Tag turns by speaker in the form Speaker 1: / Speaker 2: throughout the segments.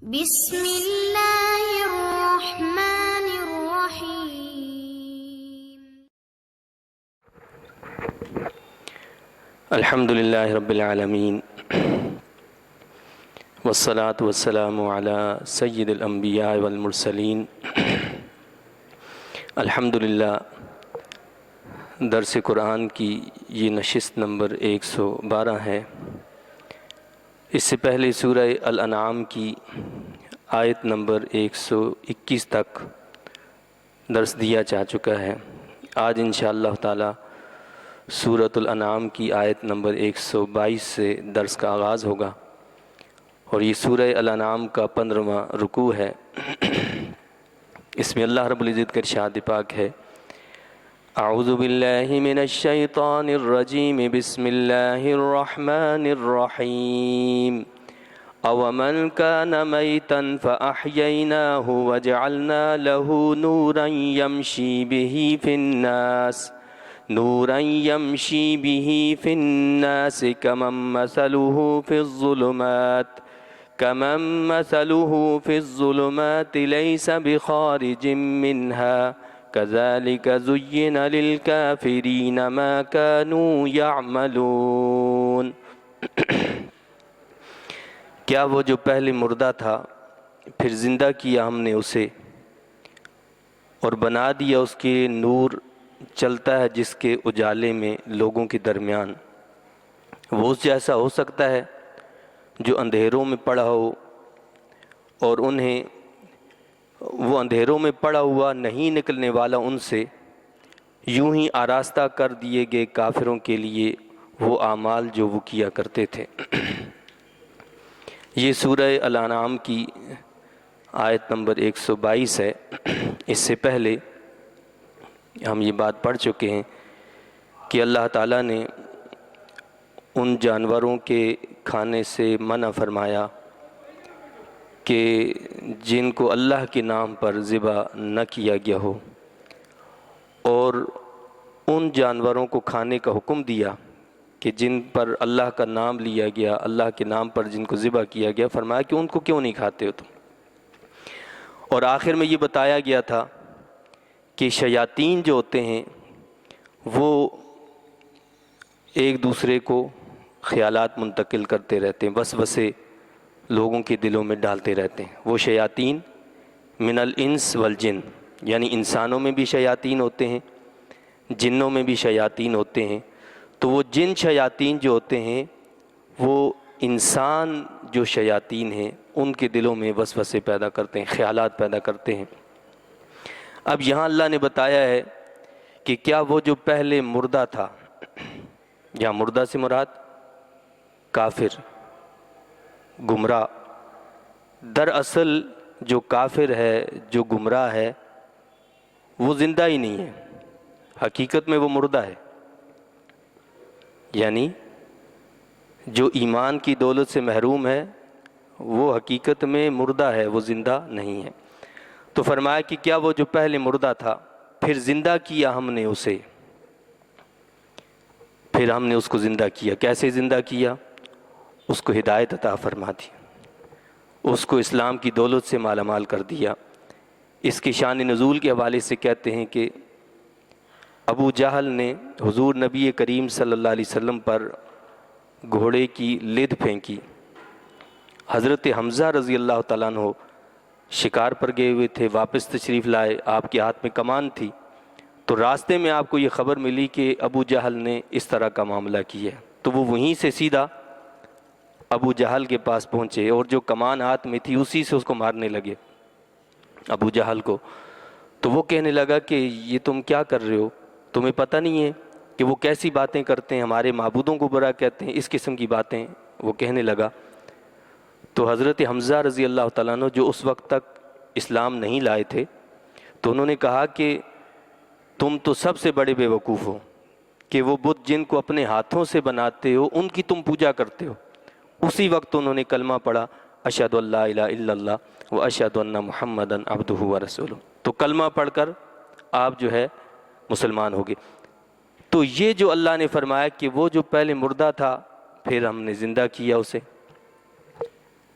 Speaker 1: بسم اللہ الرحمن الرحیم۔
Speaker 2: الحمد للہ رب العالمین والصلاة والسلام علی سید الانبیاء والمرسلین۔ الحمد للہ درس قرآن کی یہ نشست نمبر 112 ہے۔ اس سے پہلے سورہ الانعام کی آیت نمبر 121 تک درس دیا جا چکا ہے۔ آج انشاءاللہ تعالی سورۃ الانعام کی آیت نمبر 122 سے درس کا آغاز ہوگا، اور یہ سورہ الانعام کا 15واں رکوع ہے۔ اس میں اللہ رب العزت کا ارشاد پاک ہے: اعوذ باللہ من الشیطان الرجیم، بسم اللہ الرحمن الرحیم۔ اومن کان میتا فاحییناہ وجعلنا له نورا یمشی بہ فی الناس کمن مثلہ فی الظلمات لیس بخارج منہا کذالک زین للکافرین ما کانوا یعملون۔ کیا وہ جو پہلے مردہ تھا پھر زندہ کیا ہم نے اسے، اور بنا دیا اس کے نور چلتا ہے جس کے اجالے میں لوگوں کے درمیان۔ وہ اس جیسا ہو سکتا ہے جو اندھیروں میں پڑا ہو، اور انہیں وہ اندھیروں میں پڑا ہوا نہیں نکلنے والا ان سے یوں ہی آراستہ کر دیے گئے کافروں کے لیے وہ اعمال جو وہ کیا کرتے تھے۔ یہ سورہ الانعام کی آیت نمبر 122 ہے۔ اس سے پہلے ہم یہ بات پڑھ چکے ہیں کہ اللہ تعالیٰ نے ان جانوروں کے کھانے سے منع فرمایا کہ جن کو اللہ کے نام پر ذبح نہ کیا گیا ہو، اور ان جانوروں کو کھانے کا حکم دیا کہ جن پر اللہ کا نام لیا گیا، اللہ کے نام پر جن کو ذبح کیا گیا، فرمایا کہ ان کو کیوں نہیں کھاتے ہو تم۔ اور آخر میں یہ بتایا گیا تھا کہ شیاطین جو ہوتے ہیں وہ ایک دوسرے کو خیالات منتقل کرتے رہتے ہیں، وسوسے لوگوں کے دلوں میں ڈالتے رہتے ہیں۔ وہ شیاطین من الانس والجن، یعنی انسانوں میں بھی شیاطین ہوتے ہیں، جنوں میں بھی شیاطین ہوتے ہیں۔ تو وہ جن شیاطین جو ہوتے ہیں وہ انسان جو شیاطین ہیں ان کے دلوں میں وسوسے پیدا کرتے ہیں، خیالات پیدا کرتے ہیں۔ اب یہاں اللہ نے بتایا ہے کہ کیا وہ جو پہلے مردہ تھا، یہاں مردہ سے مراد کافر، گمراہ۔ دراصل جو کافر ہے، جو گمراہ ہے، وہ زندہ ہی نہیں ہے، حقیقت میں وہ مردہ ہے۔ یعنی جو ایمان کی دولت سے محروم ہے وہ حقیقت میں مردہ ہے، وہ زندہ نہیں ہے۔ تو فرمایا کہ کیا وہ جو پہلے مردہ تھا پھر زندہ کیا ہم نے اسے، پھر ہم نے اس کو زندہ کیا۔ کیسے زندہ کیا؟ اس کو ہدایت عطا فرما دی، اس کو اسلام کی دولت سے مالا مال کر دیا۔ اس کی شان نزول کے حوالے سے کہتے ہیں کہ ابو جہل نے حضور نبی کریم صلی اللہ علیہ وسلم پر گھوڑے کی لد پھینکی۔ حضرت حمزہ رضی اللہ تعالیٰ عنہ شکار پر گئے ہوئے تھے، واپس تشریف لائے، آپ کے ہاتھ میں کمان تھی، تو راستے میں آپ کو یہ خبر ملی کہ ابو جہل نے اس طرح کا معاملہ کیا ہے، تو وہ وہیں سے سیدھا ابو جہل کے پاس پہنچے، اور جو کمان ہاتھ میں تھی اسی سے اس کو مارنے لگے ابو جہل کو۔ تو وہ کہنے لگا کہ یہ تم کیا کر رہے ہو، تمہیں پتہ نہیں ہے کہ وہ کیسی باتیں کرتے ہیں، ہمارے معبودوں کو برا کہتے ہیں، اس قسم کی باتیں وہ کہنے لگا۔ تو حضرت حمزہ رضی اللہ تعالیٰ عنہ جو اس وقت تک اسلام نہیں لائے تھے، تو انہوں نے کہا کہ تم تو سب سے بڑے بے وقوف ہو کہ وہ بت جن کو اپنے ہاتھوں سے بناتے ہو ان کی تم پوجا کرتے ہو۔ اسی وقت انہوں نے کلمہ پڑھا، اشہد ان لا الہ الا اللہ و اشہد ان محمدً عبدہ و رسولہ۔ تو کلمہ پڑھ کر آپ جو ہے مسلمان ہو گئے۔ تو یہ جو اللہ نے فرمایا کہ وہ جو پہلے مردہ تھا پھر ہم نے زندہ کیا اسے،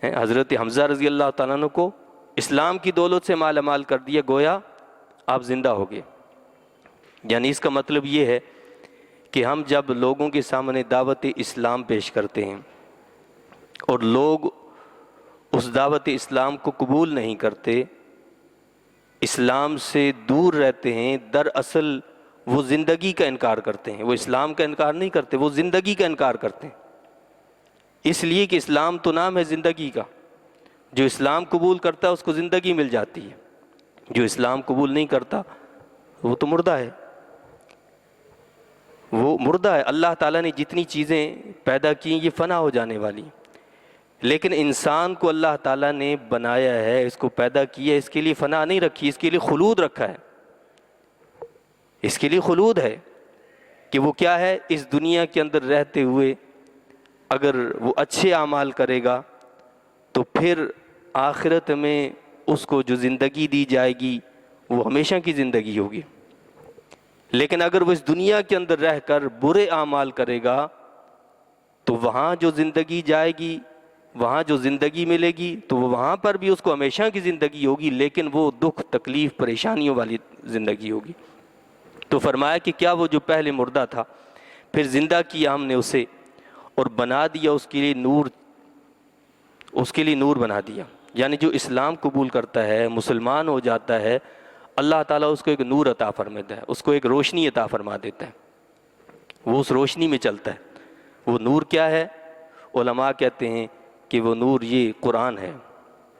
Speaker 2: حضرت حمزہ رضی اللہ تعالیٰ عنہ کو اسلام کی دولت سے مالا مال کر دیا، گویا آپ زندہ ہو گئے۔ یعنی اس کا مطلب یہ ہے کہ ہم جب لوگوں کے سامنے دعوت اسلام پیش کرتے ہیں اور لوگ اس دعوت اسلام کو قبول نہیں کرتے، اسلام سے دور رہتے ہیں، دراصل وہ زندگی کا انکار کرتے ہیں۔ وہ اسلام کا انکار نہیں کرتے، وہ زندگی کا انکار کرتے ہیں، اس لیے کہ اسلام تو نام ہے زندگی کا۔ جو اسلام قبول کرتا ہے اس کو زندگی مل جاتی ہے، جو اسلام قبول نہیں کرتا وہ تو مردہ ہے، وہ مردہ ہے۔ اللہ تعالیٰ نے جتنی چیزیں پیدا کی یہ فنا ہو جانے والی، لیکن انسان کو اللہ تعالیٰ نے بنایا ہے، اس کو پیدا کیا ہے، اس کے لیے فنا نہیں رکھی، اس کے لیے خلود رکھا ہے۔ اس کے لیے خلود ہے کہ وہ کیا ہے، اس دنیا کے اندر رہتے ہوئے اگر وہ اچھے اعمال کرے گا تو پھر آخرت میں اس کو جو زندگی دی جائے گی وہ ہمیشہ کی زندگی ہوگی۔ لیکن اگر وہ اس دنیا کے اندر رہ کر برے اعمال کرے گا تو وہاں جو زندگی جائے گی، وہاں جو زندگی ملے گی تو وہاں پر بھی اس کو ہمیشہ کی زندگی ہوگی، لیکن وہ دکھ تکلیف پریشانیوں والی زندگی ہوگی۔ تو فرمایا کہ کیا وہ جو پہلے مردہ تھا پھر زندہ کیا ہم نے اسے اور بنا دیا اس کے لیے نور، اس کے لیے نور بنا دیا۔ یعنی جو اسلام قبول کرتا ہے، مسلمان ہو جاتا ہے، اللہ تعالیٰ اس کو ایک نور عطا فرماتا ہے، اس کو ایک روشنی عطا فرما دیتا ہے، وہ اس روشنی میں چلتا ہے۔ وہ نور کیا ہے؟ علماء کہتے ہیں کہ وہ نور یہ قرآن ہے،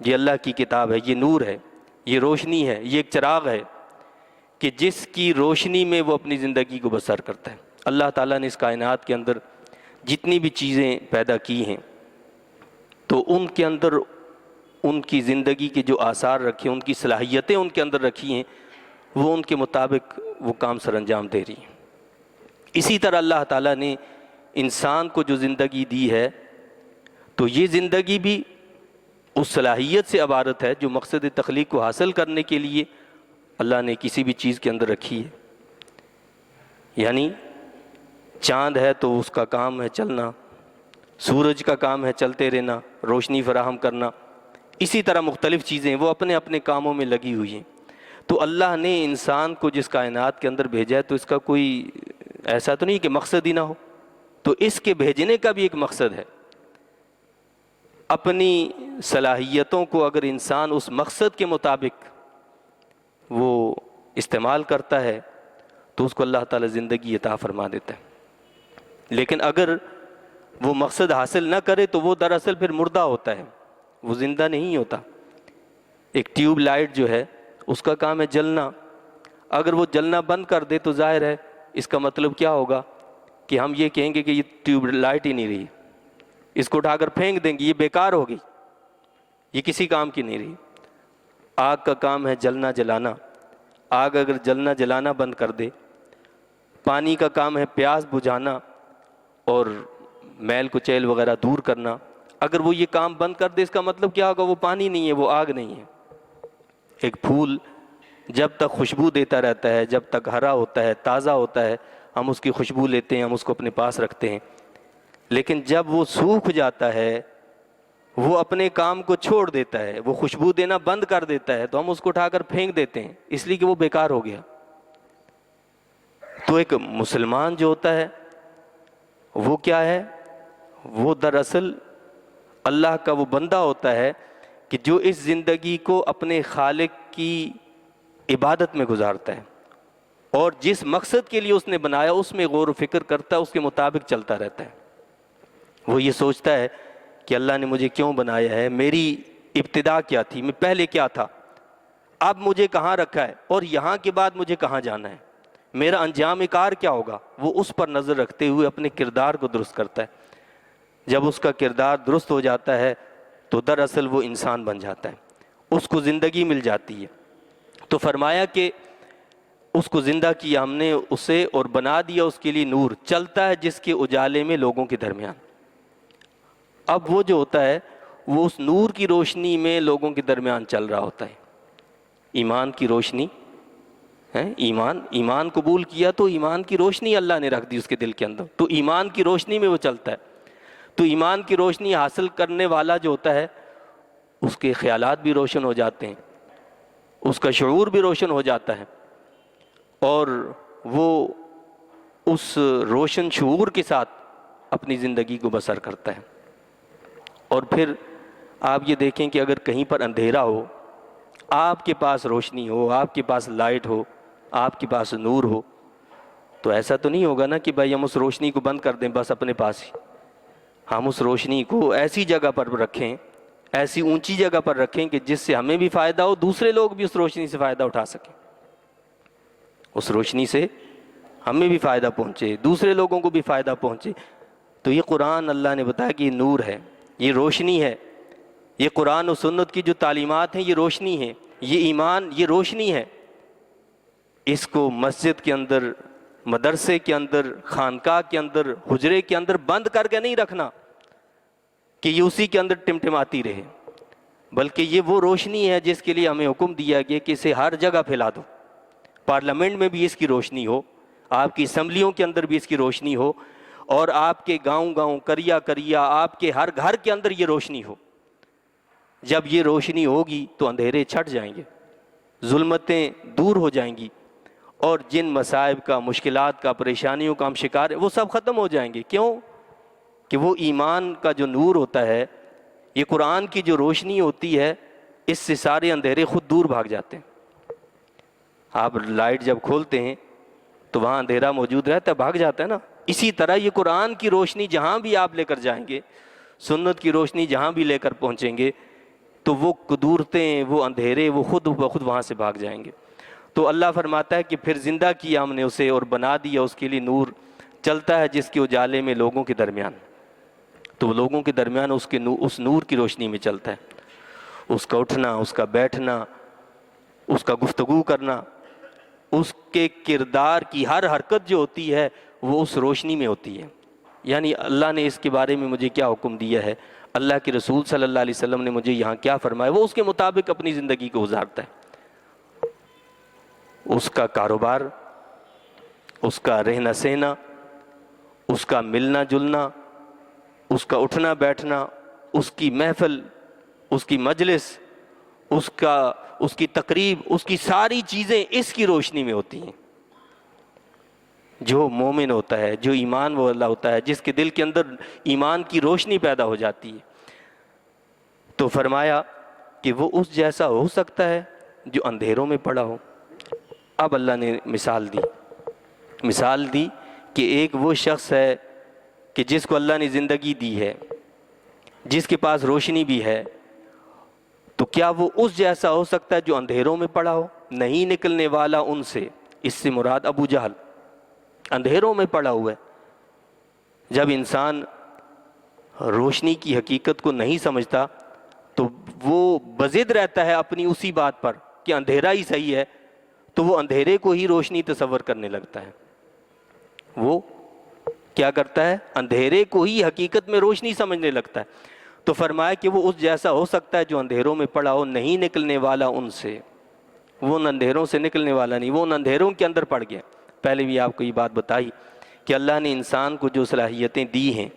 Speaker 2: یہ اللہ کی کتاب ہے، یہ نور ہے، یہ روشنی ہے، یہ ایک چراغ ہے کہ جس کی روشنی میں وہ اپنی زندگی کو بسر کرتا ہے۔ اللہ تعالیٰ نے اس کائنات کے اندر جتنی بھی چیزیں پیدا کی ہیں تو ان کے اندر ان کی زندگی کے جو آثار رکھے ہیں، ان کی صلاحیتیں ان کے اندر رکھی ہیں، وہ ان کے مطابق وہ کام سر انجام دے رہی ہیں۔ اسی طرح اللہ تعالیٰ نے انسان کو جو زندگی دی ہے تو یہ زندگی بھی اس صلاحیت سے عبارت ہے جو مقصد تخلیق کو حاصل کرنے کے لیے اللہ نے کسی بھی چیز کے اندر رکھی ہے۔ یعنی چاند ہے تو اس کا کام ہے چلنا، سورج کا کام ہے چلتے رہنا، روشنی فراہم کرنا، اسی طرح مختلف چیزیں وہ اپنے اپنے کاموں میں لگی ہوئی ہیں۔ تو اللہ نے انسان کو جس کائنات کے اندر بھیجا ہے تو اس کا کوئی ایسا تو نہیں کہ مقصد ہی نہ ہو، تو اس کے بھیجنے کا بھی ایک مقصد ہے۔ اپنی صلاحیتوں کو اگر انسان اس مقصد کے مطابق وہ استعمال کرتا ہے تو اس کو اللہ تعالیٰ زندگی عطا فرما دیتا ہے، لیکن اگر وہ مقصد حاصل نہ کرے تو وہ دراصل پھر مردہ ہوتا ہے، وہ زندہ نہیں ہوتا۔ ایک ٹیوب لائٹ جو ہے اس کا کام ہے جلنا، اگر وہ جلنا بند کر دے تو ظاہر ہے اس کا مطلب کیا ہوگا کہ ہم یہ کہیں گے کہ یہ ٹیوب لائٹ ہی نہیں رہی، اس کو اٹھا کر پھینک دیں گے، یہ بیکار ہوگی، یہ کسی کام کی نہیں رہی۔ آگ کا کام ہے جلنا جلانا، آگ اگر جلنا جلانا بند کر دے، پانی کا کام ہے پیاس بجھانا اور میل کچیل وغیرہ دور کرنا، اگر وہ یہ کام بند کر دے اس کا مطلب کیا ہوگا؟ وہ پانی نہیں ہے، وہ آگ نہیں ہے۔ ایک پھول جب تک خوشبو دیتا رہتا ہے، جب تک ہرا ہوتا ہے، تازہ ہوتا ہے، ہم اس کی خوشبو لیتے ہیں، ہم اس کو اپنے پاس رکھتے ہیں، لیکن جب وہ سوکھ جاتا ہے، وہ اپنے کام کو چھوڑ دیتا ہے، وہ خوشبو دینا بند کر دیتا ہے تو ہم اس کو اٹھا کر پھینک دیتے ہیں، اس لیے کہ وہ بیکار ہو گیا۔ تو ایک مسلمان جو ہوتا ہے وہ کیا ہے؟ وہ دراصل اللہ کا وہ بندہ ہوتا ہے کہ جو اس زندگی کو اپنے خالق کی عبادت میں گزارتا ہے اور جس مقصد کے لیے اس نے بنایا اس میں غور و فکر کرتا ہے، اس کے مطابق چلتا رہتا ہے۔ وہ یہ سوچتا ہے کہ اللہ نے مجھے کیوں بنایا ہے، میری ابتدا کیا تھی، میں پہلے کیا تھا، اب مجھے کہاں رکھا ہے اور یہاں کے بعد مجھے کہاں جانا ہے، میرا انجام کار کیا ہوگا۔ وہ اس پر نظر رکھتے ہوئے اپنے کردار کو درست کرتا ہے۔ جب اس کا کردار درست ہو جاتا ہے تو دراصل وہ انسان بن جاتا ہے، اس کو زندگی مل جاتی ہے۔ تو فرمایا کہ اس کو زندہ کیا ہم نے اسے اور بنا دیا اس کے لیے نور، چلتا ہے جس کے اجالے میں لوگوں کے درمیان۔ اب وہ جو ہوتا ہے وہ اس نور کی روشنی میں لوگوں کے درمیان چل رہا ہوتا ہے۔ ایمان کی روشنی ہے، ایمان قبول کیا تو ایمان کی روشنی اللہ نے رکھ دی اس کے دل کے اندر، تو ایمان کی روشنی میں وہ چلتا ہے۔ تو ایمان کی روشنی حاصل کرنے والا جو ہوتا ہے اس کے خیالات بھی روشن ہو جاتے ہیں، اس کا شعور بھی روشن ہو جاتا ہے، اور وہ اس روشن شعور کے ساتھ اپنی زندگی کو بسر کرتا ہے۔ اور پھر آپ یہ دیکھیں کہ اگر کہیں پر اندھیرا ہو، آپ کے پاس روشنی ہو، آپ کے پاس لائٹ ہو، آپ کے پاس نور ہو، تو ایسا تو نہیں ہوگا نا کہ بھائی ہم اس روشنی کو بند کر دیں بس اپنے پاس ہی۔ ہم اس روشنی کو ایسی جگہ پر رکھیں، ایسی اونچی جگہ پر رکھیں کہ جس سے ہمیں بھی فائدہ ہو، دوسرے لوگ بھی اس روشنی سے فائدہ اٹھا سکیں، اس روشنی سے ہمیں بھی فائدہ پہنچے، دوسرے لوگوں کو بھی فائدہ پہنچے۔ تو یہ قرآن اللہ نے بتایا کہ یہ نور ہے، یہ روشنی ہے، یہ قرآن و سنت کی جو تعلیمات ہیں یہ روشنی ہے، یہ ایمان یہ روشنی ہے۔ اس کو مسجد کے اندر، مدرسے کے اندر، خانقاہ کے اندر، حجرے کے اندر بند کر کے نہیں رکھنا کہ یہ اسی کے اندر ٹمٹماتی رہے، بلکہ یہ وہ روشنی ہے جس کے لیے ہمیں حکم دیا گیا کہ اسے ہر جگہ پھیلا دو۔ پارلیمنٹ میں بھی اس کی روشنی ہو، آپ کی اسمبلیوں کے اندر بھی اس کی روشنی ہو، اور آپ کے گاؤں گاؤں، کریا کریا، آپ کے ہر گھر کے اندر یہ روشنی ہو۔ جب یہ روشنی ہوگی تو اندھیرے چھٹ جائیں گے، ظلمتیں دور ہو جائیں گی، اور جن مصائب کا، مشکلات کا، پریشانیوں کا ہم شکار ہیں وہ سب ختم ہو جائیں گے۔ کیوں؟ کہ وہ ایمان کا جو نور ہوتا ہے، یہ قرآن کی جو روشنی ہوتی ہے، اس سے سارے اندھیرے خود دور بھاگ جاتے ہیں۔ آپ لائٹ جب کھولتے ہیں تو وہاں اندھیرا موجود رہتا ہے، بھاگ جاتا ہے نا۔ اسی طرح یہ قرآن کی روشنی جہاں بھی آپ لے کر جائیں گے، سنت کی روشنی جہاں بھی لے کر پہنچیں گے، تو وہ قدورتیں، وہ اندھیرے، وہ خود بخود وہاں سے بھاگ جائیں گے۔ تو اللہ فرماتا ہے کہ پھر زندہ کیا ہم نے اسے اور بنا دیا اس کے لیے نور، چلتا ہے جس کے اجالے میں لوگوں کے درمیان۔ تو لوگوں کے درمیان اس نور کی روشنی میں چلتا ہے، اس کا اٹھنا، اس کا بیٹھنا، اس کا گفتگو کرنا، اس کے کردار کی ہر حرکت جو ہوتی ہے وہ اس روشنی میں ہوتی ہے۔ یعنی اللہ نے اس کے بارے میں مجھے کیا حکم دیا ہے، اللہ کے رسول صلی اللہ علیہ وسلم نے مجھے یہاں کیا فرمایا، وہ اس کے مطابق اپنی زندگی کو گزارتا ہے۔ اس کا کاروبار، اس کا رہنا سہنا، اس کا ملنا جلنا، اس کا اٹھنا بیٹھنا، اس کی محفل، اس کی مجلس، اس کی تقریب، اس کی ساری چیزیں اس کی روشنی میں ہوتی ہیں۔ جو مومن ہوتا ہے، جو ایمان والا ہوتا ہے، جس کے دل کے اندر ایمان کی روشنی پیدا ہو جاتی ہے، تو فرمایا کہ وہ اس جیسا ہو سکتا ہے جو اندھیروں میں پڑا ہو۔ اب اللہ نے مثال دی کہ ایک وہ شخص ہے کہ جس کو اللہ نے زندگی دی ہے، جس کے پاس روشنی بھی ہے، تو کیا وہ اس جیسا ہو سکتا ہے جو اندھیروں میں پڑا ہو؟ نہیں نکلنے والا ان سے، اس سے مراد ابو جہل اندھیروں میں پڑا ہوا ہے۔ جب انسان روشنی کی حقیقت کو نہیں سمجھتا تو وہ بضد رہتا ہے اپنی اسی بات پر کہ اندھیرا ہی صحیح ہے، تو وہ اندھیرے کو ہی روشنی تصور کرنے لگتا ہے۔ وہ کیا کرتا ہے؟ اندھیرے کو ہی حقیقت میں روشنی سمجھنے لگتا ہے۔ تو فرمایا کہ وہ اس جیسا ہو سکتا ہے جو اندھیروں میں پڑا ہو، نہیں نکلنے والا ان سے۔ وہ ان اندھیروں سے نکلنے والا نہیں، وہ ان اندھیروں کے اندر پڑ گیا۔ پہلے بھی آپ کو یہ بات بتائی کہ اللہ نے انسان کو جو صلاحیتیں دی ہیں،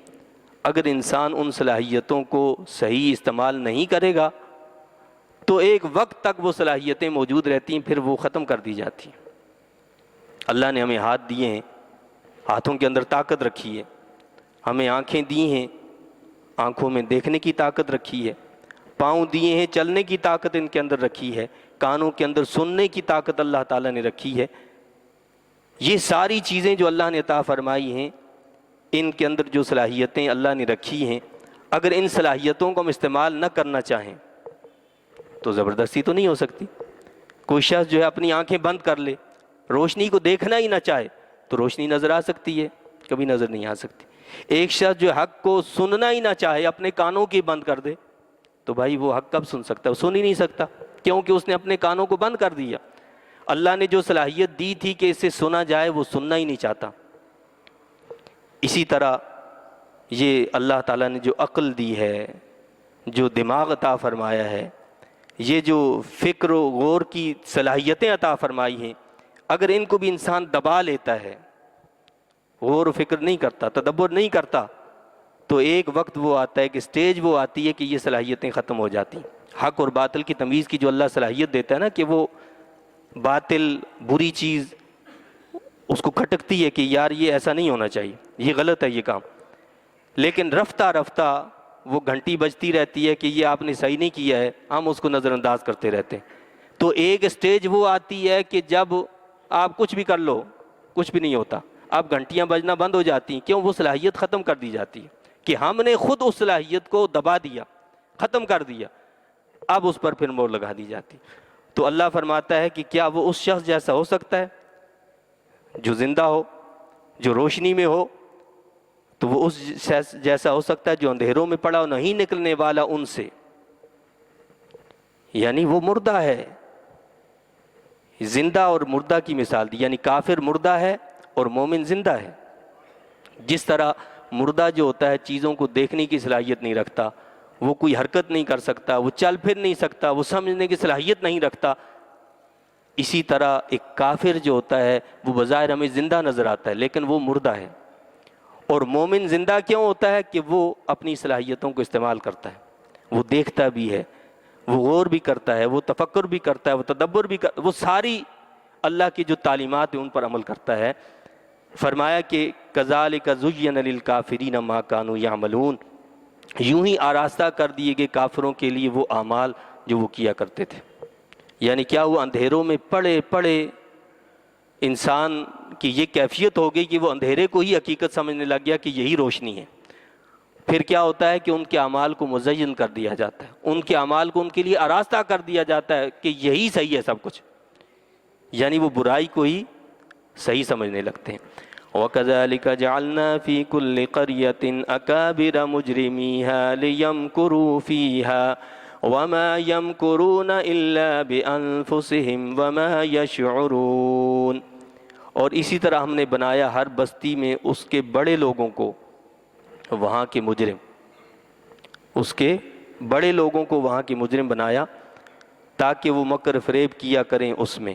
Speaker 2: اگر انسان ان صلاحیتوں کو صحیح استعمال نہیں کرے گا تو ایک وقت تک وہ صلاحیتیں موجود رہتی ہیں، پھر وہ ختم کر دی جاتی ہیں۔ اللہ نے ہمیں ہاتھ دیے ہیں، ہاتھوں کے اندر طاقت رکھی ہے، ہمیں آنکھیں دی ہیں، آنکھوں میں دیکھنے کی طاقت رکھی ہے، پاؤں دیے ہیں، چلنے کی طاقت ان کے اندر رکھی ہے، کانوں کے اندر سننے کی طاقت اللہ تعالیٰ نے رکھی ہے۔ یہ ساری چیزیں جو اللہ نے عطا فرمائی ہیں، ان کے اندر جو صلاحیتیں اللہ نے رکھی ہیں، اگر ان صلاحیتوں کو ہم استعمال نہ کرنا چاہیں تو زبردستی تو نہیں ہو سکتی۔ کوئی شخص جو ہے اپنی آنکھیں بند کر لے، روشنی کو دیکھنا ہی نہ چاہے تو روشنی نظر آ سکتی ہے؟ کبھی نظر نہیں آ سکتی۔ ایک شخص جو حق کو سننا ہی نہ چاہے، اپنے کانوں کی بند کر دے، تو بھائی وہ حق کب سن سکتا ہے؟ وہ سن ہی نہیں سکتا، کیونکہ اس نے اپنے کانوں کو بند کر دیا۔ اللہ نے جو صلاحیت دی تھی کہ اسے سنا جائے، وہ سننا ہی نہیں چاہتا۔ اسی طرح یہ اللہ تعالیٰ نے جو عقل دی ہے، جو دماغ عطا فرمایا ہے، یہ جو فکر و غور کی صلاحیتیں عطا فرمائی ہیں، اگر ان کو بھی انسان دبا لیتا ہے، غور و فکر نہیں کرتا، تدبر نہیں کرتا، تو ایک وقت وہ آتا ہے کہ سٹیج وہ آتی ہے کہ یہ صلاحیتیں ختم ہو جاتی ہیں۔ حق اور باطل کی تمیز کی جو اللہ صلاحیت دیتا ہے نا کہ وہ باطل بری چیز اس کو کھٹکتی ہے کہ یار یہ ایسا نہیں ہونا چاہیے، یہ غلط ہے یہ کام، لیکن رفتہ رفتہ وہ گھنٹی بجتی رہتی ہے کہ یہ آپ نے صحیح نہیں کیا ہے، ہم اس کو نظر انداز کرتے رہتے ہیں۔ تو ایک سٹیج وہ آتی ہے کہ جب آپ کچھ بھی کر لو کچھ بھی نہیں ہوتا، اب گھنٹیاں بجنا بند ہو جاتی ہیں، کیوں؟ وہ صلاحیت ختم کر دی جاتی ہے کہ ہم نے خود اس صلاحیت کو دبا دیا، ختم کر دیا، اب اس پر پھر مور لگا دی جاتی۔ تو اللہ فرماتا ہے کہ کیا وہ اس شخص جیسا ہو سکتا ہے جو زندہ ہو، جو روشنی میں ہو؟ تو وہ اس جیسا ہو سکتا ہے جو اندھیروں میں پڑا ہو، نہیں نکلنے والا ان سے، یعنی وہ مردہ ہے۔ زندہ اور مردہ کی مثال دی، یعنی کافر مردہ ہے اور مومن زندہ ہے۔ جس طرح مردہ جو ہوتا ہے چیزوں کو دیکھنے کی صلاحیت نہیں رکھتا، وہ کوئی حرکت نہیں کر سکتا، وہ چل پھر نہیں سکتا، وہ سمجھنے کی صلاحیت نہیں رکھتا، اسی طرح ایک کافر جو ہوتا ہے وہ بظاہر ہمیں زندہ نظر آتا ہے لیکن وہ مردہ ہے۔ اور مومن زندہ کیوں ہوتا ہے؟ کہ وہ اپنی صلاحیتوں کو استعمال کرتا ہے، وہ دیکھتا بھی ہے، وہ غور بھی کرتا ہے، وہ تفکر بھی کرتا ہے، وہ تدبر بھی کرتا ہے، وہ ساری اللہ کی جو تعلیمات ہیں ان پر عمل کرتا ہے۔ فرمایا کہ کذالک زین للکافرین ما کانوا یعملون، یوں ہی آراستہ کر دیے گئے کافروں کے لیے وہ اعمال جو وہ کیا کرتے تھے۔ یعنی کیا وہ اندھیروں میں پڑے پڑے انسان کی یہ کیفیت ہو گئی کہ وہ اندھیرے کو ہی حقیقت سمجھنے لگ گیا کہ یہی روشنی ہے۔ پھر کیا ہوتا ہے کہ ان کے اعمال کو مزین کر دیا جاتا ہے، ان کے اعمال کو ان کے لیے آراستہ کر دیا جاتا ہے کہ یہی صحیح ہے سب کچھ، یعنی وہ برائی کو ہی صحیح سمجھنے لگتے ہیں۔ وَكَذَلِكَ جَعَلْنَا فِي كُلِّ قَرْيَةٍ أَكَابِرَ مُجْرِمِيهَا لِيَمْكُرُوا فِيهَا وَمَا يَمْكُرُونَ إِلَّا بِأَنفُسِهِمْ وَمَا يَشْعُرُونَ، اور اسی طرح ہم نے بنایا ہر بستی میں اس کے بڑے لوگوں کو، وہاں کے مجرم، اس کے بڑے لوگوں کو وہاں کے مجرم بنایا تاکہ وہ مکر فریب کیا کریں اس میں۔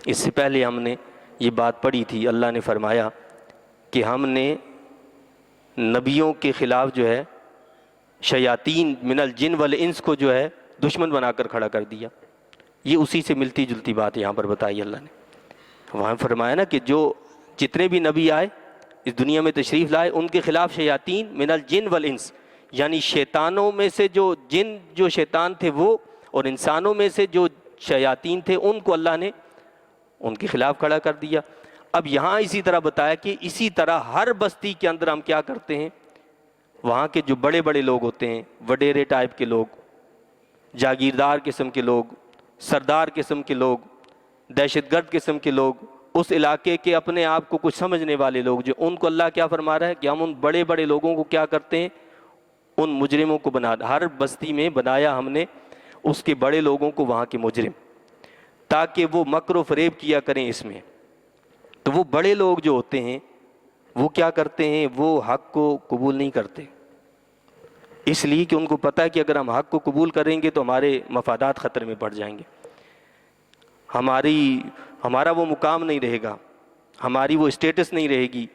Speaker 2: اس سے پہلے ہم نے یہ بات پڑھی تھی، اللہ نے فرمایا کہ ہم نے نبیوں کے خلاف جو ہے شیاطین من الجن والانس کو جو ہے دشمن بنا کر کھڑا کر دیا۔ یہ اسی سے ملتی جلتی بات یہاں پر بتائی اللہ نے۔ وہاں فرمایا نا کہ جو جتنے بھی نبی آئے اس دنیا میں تشریف لائے ان کے خلاف شیاطین من الجن والانس، یعنی شیطانوں میں سے جو شیطان تھے وہ، اور انسانوں میں سے جو شیاطین تھے ان کو اللہ نے ان کے خلاف کھڑا کر دیا۔ اب یہاں اسی طرح بتایا کہ اسی طرح ہر بستی کے اندر ہم کیا کرتے ہیں، وہاں کے جو بڑے بڑے لوگ ہوتے ہیں، وڈیرے ٹائپ کے لوگ، جاگیردار قسم کے لوگ، سردار قسم کے لوگ، دہشت گرد قسم کے لوگ، اس علاقے کے اپنے آپ کو کچھ سمجھنے والے لوگ، جو ان کو اللہ کیا فرما رہا ہے کہ ہم ان بڑے بڑے لوگوں کو کیا کرتے ہیں، ان مجرموں کو ہر بستی میں بنایا ہم نے اس کے بڑے لوگوں کو وہاں کے مجرم، تاکہ وہ مکر و فریب کیا کریں اس میں۔ تو وہ بڑے لوگ جو ہوتے ہیں وہ کیا کرتے ہیں، وہ حق کو قبول نہیں کرتے، اس لیے کہ ان کو پتہ ہے کہ اگر ہم حق کو قبول کریں گے تو ہمارے مفادات خطرے میں پڑ جائیں گے، ہمارا وہ مقام نہیں رہے گا، ہماری وہ اسٹیٹس نہیں رہے گی،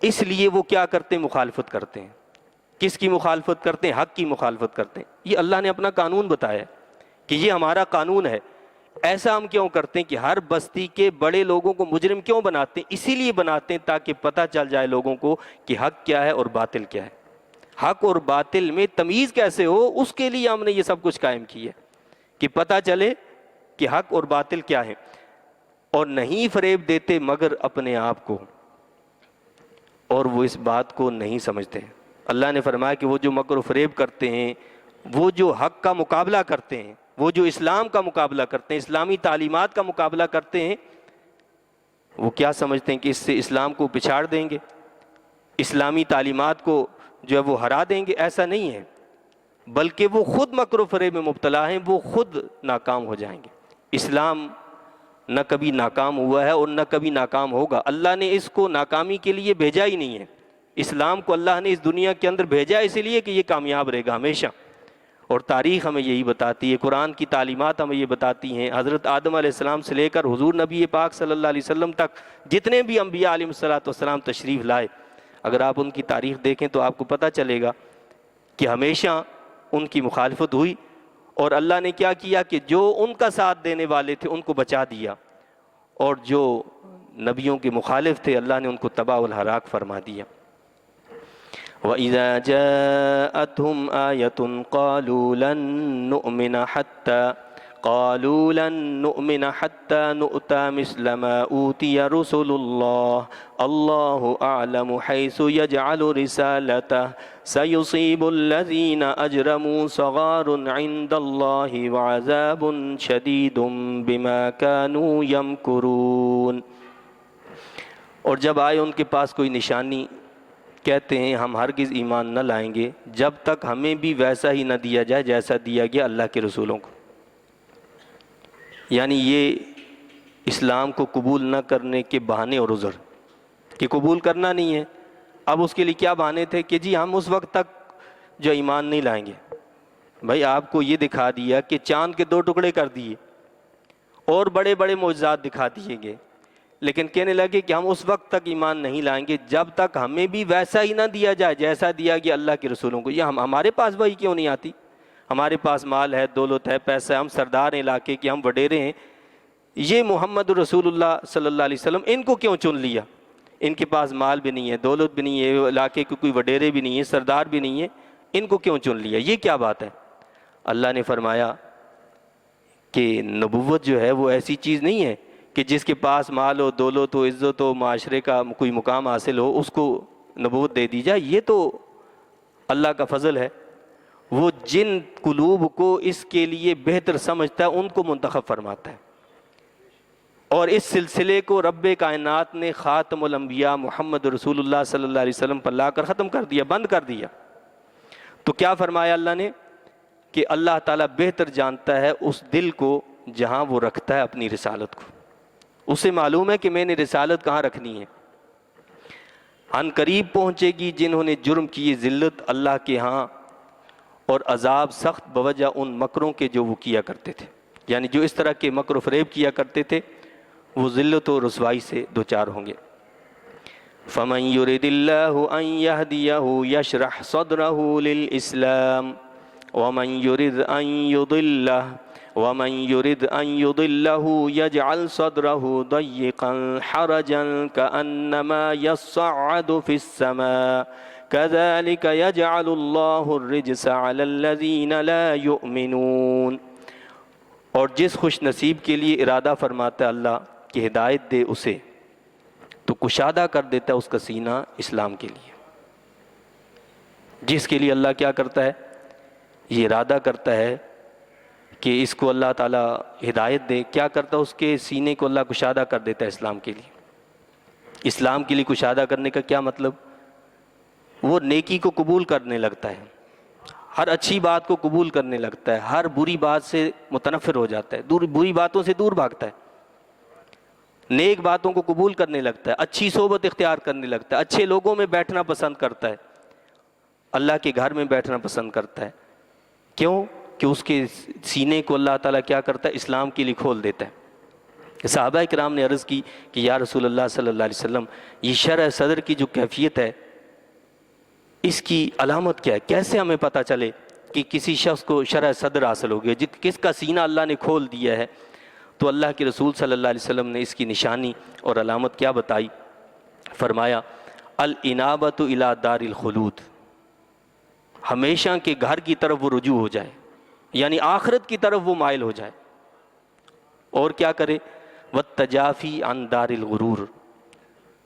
Speaker 2: اس لیے وہ کیا کرتے ہیں، مخالفت کرتے ہیں۔ کس کی مخالفت کرتے ہیں؟ حق کی مخالفت کرتے ہیں۔ یہ اللہ نے اپنا قانون بتایا کہ یہ ہمارا قانون ہے۔ ایسا ہم کیوں کرتے ہیں کہ ہر بستی کے بڑے لوگوں کو مجرم کیوں بناتے ہیں؟ اسی لیے بناتے ہیں تاکہ پتہ چل جائے لوگوں کو کہ حق کیا ہے اور باطل کیا ہے، حق اور باطل میں تمیز کیسے ہو، اس کے لیے ہم نے یہ سب کچھ قائم کیا ہے کہ پتہ چلے کہ حق اور باطل کیا ہے۔ اور نہیں فریب دیتے مگر اپنے آپ کو، اور وہ اس بات کو نہیں سمجھتے۔ اللہ نے فرمایا کہ وہ جو مکر و فریب کرتے ہیں، وہ جو حق کا مقابلہ کرتے ہیں، وہ جو اسلام کا مقابلہ کرتے ہیں، اسلامی تعلیمات کا مقابلہ کرتے ہیں، وہ کیا سمجھتے ہیں کہ اس سے اسلام کو پچھاڑ دیں گے، اسلامی تعلیمات کو جو ہے وہ ہرا دیں گے۔ ایسا نہیں ہے، بلکہ وہ خود مکر و فریب میں مبتلا ہیں، وہ خود ناکام ہو جائیں گے۔ اسلام نہ کبھی ناکام ہوا ہے اور نہ کبھی ناکام ہوگا، اللہ نے اس کو ناکامی کے لیے بھیجا ہی نہیں ہے۔ اسلام کو اللہ نے اس دنیا کے اندر بھیجا اس لیے کہ یہ کامیاب رہے گا ہمیشہ، اور تاریخ ہمیں یہی بتاتی ہے، قرآن کی تعلیمات ہمیں یہ بتاتی ہیں۔ حضرت آدم علیہ السلام سے لے کر حضور نبی پاک صلی اللہ علیہ وسلم تک جتنے بھی انبیاء علیہ السلام تشریف لائے، اگر آپ ان کی تاریخ دیکھیں تو آپ کو پتہ چلے گا کہ ہمیشہ ان کی مخالفت ہوئی، اور اللہ نے کیا کیا کہ جو ان کا ساتھ دینے والے تھے ان کو بچا دیا، اور جو نبیوں کے مخالف تھے اللہ نے ان کو تباہ والہلاک فرما دیا۔ وَإِذَا جَاءَتْهُمْ آيَةٌ قَالُوا لَن نُؤْمِنَ حَتَّى نُؤْتَى مِثْلَ مَا أُوتِيَ رُسُلُ اللَّهِ اللَّهُ أَعْلَمُ حَيْثُ يَجْعَلُ رِسَالَتَهُ سَيُصِيبُ الَّذِينَ أَجْرَمُوا صَغَارٌ عِندَ اللَّهِ وَعَذَابٌ شَدِيدٌ بِمَا كَانُوا يَمْكُرُونَ۔ اور جب آئے ان کے پاس کوئی نشانی، کہتے ہیں ہم ہرگز ایمان نہ لائیں گے جب تک ہمیں بھی ویسا ہی نہ دیا جائے جیسا دیا گیا اللہ کے رسولوں کو۔ یعنی یہ اسلام کو قبول نہ کرنے کے بہانے اور عذر کہ قبول کرنا نہیں ہے۔ اب اس کے لیے کیا بہانے تھے کہ جی ہم اس وقت تک جو ایمان نہیں لائیں گے۔ بھائی آپ کو یہ دکھا دیا کہ چاند کے 2 ٹکڑے کر دیے اور بڑے بڑے معجزات دکھا دیے گئے، لیکن کہنے لگے کہ ہم اس وقت تک ایمان نہیں لائیں گے جب تک ہمیں بھی ویسا ہی نہ دیا جائے جیسا دیا گیا اللہ کے رسولوں کو۔ یہ ہمارے پاس وہی کیوں نہیں آتی؟ ہمارے پاس مال ہے، دولت ہے، پیسہ ہے، ہم سردار ہیں علاقے کے، ہم وڈیرے ہیں، یہ محمد رسول اللہ صلی اللہ علیہ وسلم ان کو کیوں چن لیا؟ ان کے پاس مال بھی نہیں ہے، دولت بھی نہیں ہے، علاقے کے کوئی وڈیرے بھی نہیں ہے، سردار بھی نہیں ہے، ان کو کیوں چن لیا؟ یہ کیا بات ہے؟ اللہ نے فرمایا کہ نبوت جو ہے وہ ایسی چیز نہیں ہے کہ جس کے پاس مال ہو، دولت ہو، عزت ہو، معاشرے کا کوئی مقام حاصل ہو اس کو نبوت دے دی جائے۔ یہ تو اللہ کا فضل ہے، وہ جن قلوب کو اس کے لیے بہتر سمجھتا ہے ان کو منتخب فرماتا ہے۔ اور اس سلسلے کو رب کائنات نے خاتم الانبیاء محمد رسول اللہ صلی اللہ علیہ وسلم پر لا کر ختم کر دیا، بند کر دیا۔ تو کیا فرمایا اللہ نے کہ اللہ تعالیٰ بہتر جانتا ہے اس دل کو جہاں وہ رکھتا ہے اپنی رسالت کو، اسے معلوم ہے کہ میں نے رسالت کہاں رکھنی ہے۔ ان قریب پہنچے گی جنہوں نے جرم کیے ذلت اللہ کے ہاں اور عذاب سخت بوجہ ان مکروں کے جو وہ کیا کرتے تھے، یعنی جو اس طرح کے مکر و فریب کیا کرتے تھے وہ ذلت و رسوائی سے دوچار ہوں گے۔ فَمَن يُرِدِ اللَّهُ أَن يَهْدِيَهُ يَشْرَحْ صَدْرَهُ لِلْإِسْلَامِ وَمَن يُرِدْ أَن يُضِلَّهُ يَجْعَلْ صَدْرَهُ ضَيِّقًا حَرَجًا كَأَنَّمَا يَصَّعَّدُ فِي السَّمَاءِ كَذَلِكَ يَجْعَلُ اللَّهُ الرِّجْسَ عَلَى الَّذِينَ لَا يُؤْمِنُونَ۔ اور جس خوش نصیب کے لیے ارادہ فرماتا ہے اللہ کہ ہدایت دے اسے، تو کشادہ کر دیتا ہے اس کا سینہ اسلام کے لیے۔ جس کے لیے اللہ کیا کرتا ہے؟ یہ ارادہ کرتا ہے کہ اس کو اللہ تعالیٰ ہدایت دے، کیا کرتا ہے؟ اس کے سینے کو اللہ کشادہ کر دیتا ہے اسلام کے لیے۔ اسلام کے لیے کشادہ کرنے کا کیا مطلب؟ وہ نیکی کو قبول کرنے لگتا ہے، ہر اچھی بات کو قبول کرنے لگتا ہے، ہر بری بات سے متنفر ہو جاتا ہے، بری باتوں سے دور بھاگتا ہے، نیک باتوں کو قبول کرنے لگتا ہے، اچھی صحبت اختیار کرنے لگتا ہے، اچھے لوگوں میں بیٹھنا پسند کرتا ہے، اللہ کے گھر میں بیٹھنا پسند کرتا ہے۔ کیوں؟ کہ اس کے سینے کو اللہ تعالیٰ کیا کرتا ہے؟ اسلام کے لیے کھول دیتا ہے۔ صحابہ کرام نے عرض کی کہ یا رسول اللہ صلی اللہ علیہ وسلم، یہ شرح صدر کی جو کیفیت ہے اس کی علامت کیا ہے؟ کیسے ہمیں پتہ چلے کہ کسی شخص کو شرح صدر حاصل ہو گیا، کس کا سینہ اللہ نے کھول دیا ہے؟ تو اللہ کے رسول صلی اللہ علیہ وسلم نے اس کی نشانی اور علامت کیا بتائی؟ فرمایا الانابۃ الی دار الخلود، ہمیشہ کے گھر کی طرف وہ رجوع ہو جائے، یعنی آخرت کی طرف وہ مائل ہو جائے۔ اور کیا کرے؟ والتجافی عن دار الغرور،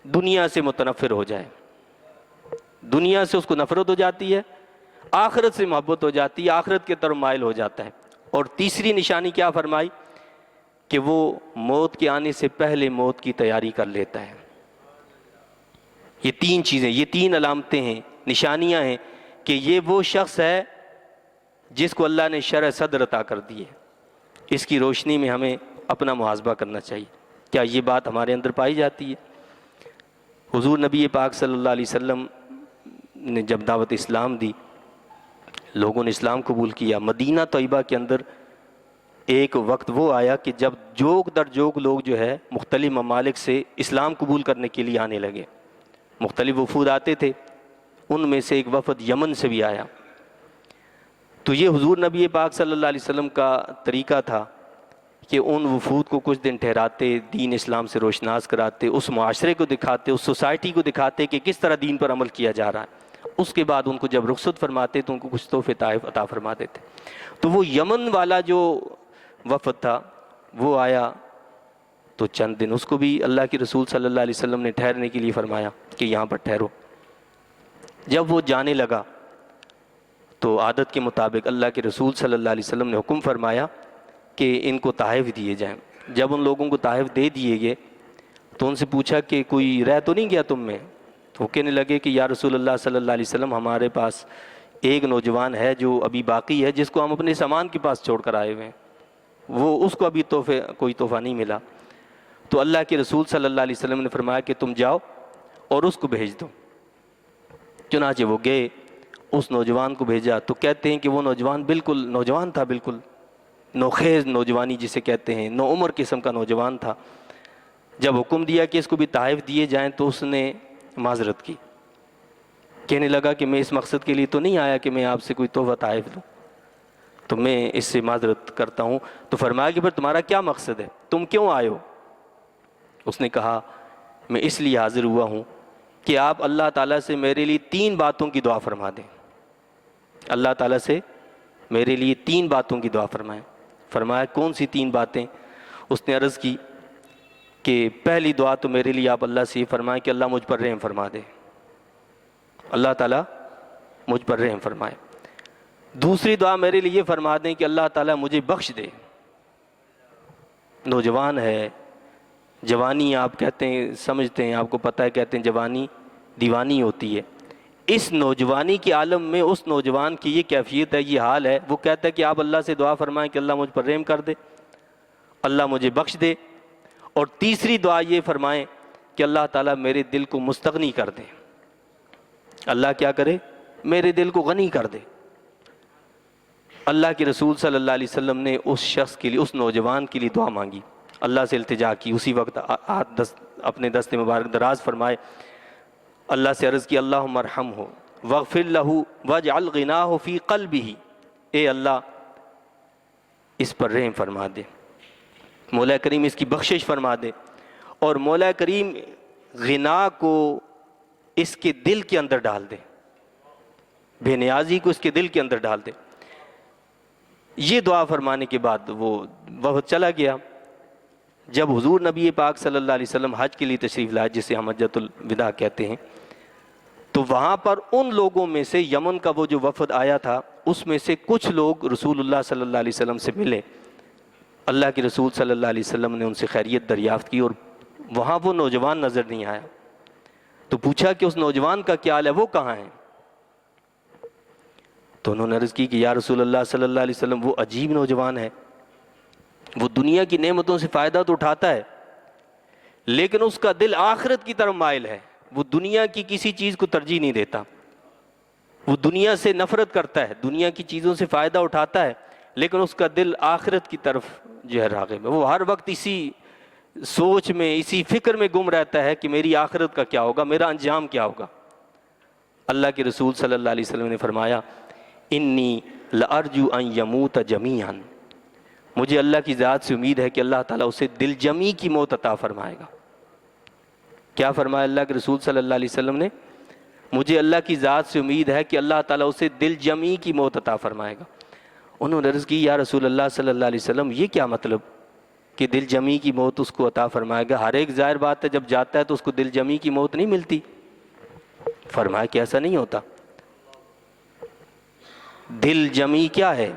Speaker 2: دنیا سے متنفر ہو جائے، دنیا سے اس کو نفرت ہو جاتی ہے، آخرت سے محبت ہو جاتی ہے، آخرت کی طرف مائل ہو جاتا ہے۔ اور تیسری نشانی کیا فرمائی؟ کہ وہ موت کے آنے سے پہلے موت کی تیاری کر لیتا ہے۔ یہ 3 چیزیں، یہ 3 علامتیں ہیں، نشانیاں ہیں کہ یہ وہ شخص ہے جس کو اللہ نے شرح صدر عطا کر دی ہے۔ اس کی روشنی میں ہمیں اپنا محاسبہ کرنا چاہیے، کیا یہ بات ہمارے اندر پائی جاتی ہے؟ حضور نبی پاک صلی اللہ علیہ وسلم نے جب دعوت اسلام دی، لوگوں نے اسلام قبول کیا، مدینہ طیبہ کے اندر ایک وقت وہ آیا کہ جب جوگ در جوگ لوگ جو ہے مختلف ممالک سے اسلام قبول کرنے کے لیے آنے لگے، مختلف وفود آتے تھے، ان میں سے ایک وفد یمن سے بھی آیا۔ تو یہ حضور نبی پاک صلی اللہ علیہ وسلم کا طریقہ تھا کہ ان وفود کو کچھ دن ٹھہراتے، دین اسلام سے روشناس کراتے، اس معاشرے کو دکھاتے، اس سوسائٹی کو دکھاتے کہ کس طرح دین پر عمل کیا جا رہا ہے۔ اس کے بعد ان کو جب رخصت فرماتے تو ان کو کچھ تحفے طائف عطا فرما دیتے۔ تو وہ یمن والا جو وفد تھا وہ آیا تو چند دن اس کو بھی اللہ کے رسول صلی اللہ علیہ وسلم نے ٹھہرنے کے لیے فرمایا کہ یہاں پر ٹھہرو۔ جب وہ جانے لگا تو عادت کے مطابق اللہ کے رسول صلی اللہ علیہ وسلم نے حکم فرمایا کہ ان کو تحائف دیے جائیں۔ جب ان لوگوں کو تحائف دے دیے گئے تو ان سے پوچھا کہ کوئی رہ تو نہیں گیا تم میں؟ تو وہ کہنے لگے کہ یا رسول اللہ صلی اللہ علیہ وسلم، ہمارے پاس ایک نوجوان ہے جو ابھی باقی ہے، جس کو ہم اپنے سامان کے پاس چھوڑ کر آئے ہوئے ہیں، وہ اس کو ابھی کوئی تحفہ نہیں ملا۔ تو اللہ کے رسول صلی اللہ علیہ وسلم نے فرمایا کہ تم جاؤ اور اس کو بھیج دو۔ چنانچہ وہ گئے، اس نوجوان کو بھیجا تو کہتے ہیں کہ وہ نوجوان بالکل نوجوان تھا، بالکل نوخیز نوجوانی جسے کہتے ہیں، نو عمر قسم کا نوجوان تھا۔ جب حکم دیا کہ اس کو بھی تحائف دیے جائیں تو اس نے معذرت کی، کہنے لگا کہ میں اس مقصد کے لیے تو نہیں آیا کہ میں آپ سے کوئی تحفہ تحائف دوں، تو میں اس سے معذرت کرتا ہوں۔ تو فرمایا کہ پھر تمہارا کیا مقصد ہے، تم کیوں آئے ہو؟ اس نے کہا میں اس لیے حاضر ہوا ہوں کہ آپ اللہ تعالیٰ سے میرے لیے 3 باتوں کی دعا فرما دیں۔ اللہ تعالیٰ سے میرے لیے 3 باتوں کی دعا فرمائیں۔ فرمایا کون سی 3 باتیں؟ اس نے عرض کی کہ پہلی دعا تو میرے لیے آپ اللہ سے یہ فرمائیں کہ اللہ مجھ پر رحم فرما دے، اللہ تعالیٰ مجھ پر رحم فرمائے۔ دوسری دعا میرے لیے یہ فرما دیں کہ اللہ تعالیٰ مجھے بخش دے۔ نوجوان ہے، جوانی آپ کہتے ہیں، سمجھتے ہیں، آپ کو پتہ ہے، کہتے ہیں جوانی دیوانی ہوتی ہے۔ اس نوجوانی کے عالم میں اس نوجوان کی یہ کیفیت ہے، یہ حال ہے، وہ کہتا ہے کہ آپ اللہ سے دعا فرمائیں کہ اللہ مجھ پر رحم کر دے، اللہ مجھے بخش دے، اور تیسری دعا یہ فرمائیں کہ اللہ تعالیٰ میرے دل کو مستغنی کر دے۔ اللہ کیا کرے؟ میرے دل کو غنی کر دے۔ اللہ کے رسول صلی اللہ علیہ وسلم نے اس شخص کے لیے، اس نوجوان کے لیے دعا مانگی، اللہ سے التجا کی، اسی وقت اپنے دست مبارک دراز فرمائے، اللہ سے عرض کی اللہم ارحمہ واغفر لہ واجعل غناہ فی قلبہ، اے اللہ اس پر رحم فرما دے، مولا کریم اس کی بخشش فرما دے، اور مولا کریم غنا کو اس کے دل کے اندر ڈال دے، بے نیازی کو اس کے دل کے اندر ڈال دے۔ یہ دعا فرمانے کے بعد وہ وفد چلا گیا۔ جب حضور نبی پاک صلی اللہ علیہ وسلم حج کے لیے تشریف لائے، جسے ہم حجۃ الوداع کہتے ہیں، تو وہاں پر ان لوگوں میں سے، یمن کا وہ جو وفد آیا تھا اس میں سے کچھ لوگ رسول اللہ صلی اللہ علیہ وسلم سے ملے۔ اللہ کے رسول صلی اللہ علیہ وسلم نے ان سے خیریت دریافت کی، اور وہاں وہ نوجوان نظر نہیں آیا۔ تو پوچھا کہ اس نوجوان کا کیا حال ہے، وہ کہاں ہے؟ تو انہوں نے عرض کی کہ یا رسول اللہ صلی اللہ علیہ وسلم، وہ عجیب نوجوان ہے، وہ دنیا کی نعمتوں سے فائدہ تو اٹھاتا ہے لیکن اس کا دل آخرت کی طرف مائل ہے، وہ دنیا کی کسی چیز کو ترجیح نہیں دیتا، وہ دنیا سے نفرت کرتا ہے، دنیا کی چیزوں سے فائدہ اٹھاتا ہے لیکن اس کا دل آخرت کی طرف جو ہے راغب ہے، وہ ہر وقت اسی سوچ میں، اسی فکر میں گم رہتا ہے کہ میری آخرت کا کیا ہوگا، میرا انجام کیا ہوگا۔ اللہ کے رسول صلی اللہ علیہ وسلم نے فرمایا انی لارجو ان یموت جمیعا، مجھے اللہ کی ذات سے امید ہے کہ اللہ تعالیٰ اسے دل جمی کی موت عطا فرمائے گا۔ کیا فرمایا اللہ کے رسول صلی اللہ علیہ وسلم نے؟ مجھے اللہ کی ذات سے امید ہے کہ اللہ تعالیٰ اسے دل جمی کی موت عطا فرمائے گا۔ انہوں نے عرض کی یا رسول اللہ صلی اللہ علیہ وسلم، یہ کیا مطلب کہ دل جمی کی موت اس کو عطا فرمائے گا؟ ہر ایک ظاہر بات ہے جب جاتا ہے تو اس کو دل جمی کی موت نہیں ملتی۔ فرمایا کہ ایسا نہیں ہوتا۔ دل جمی کیا ہے؟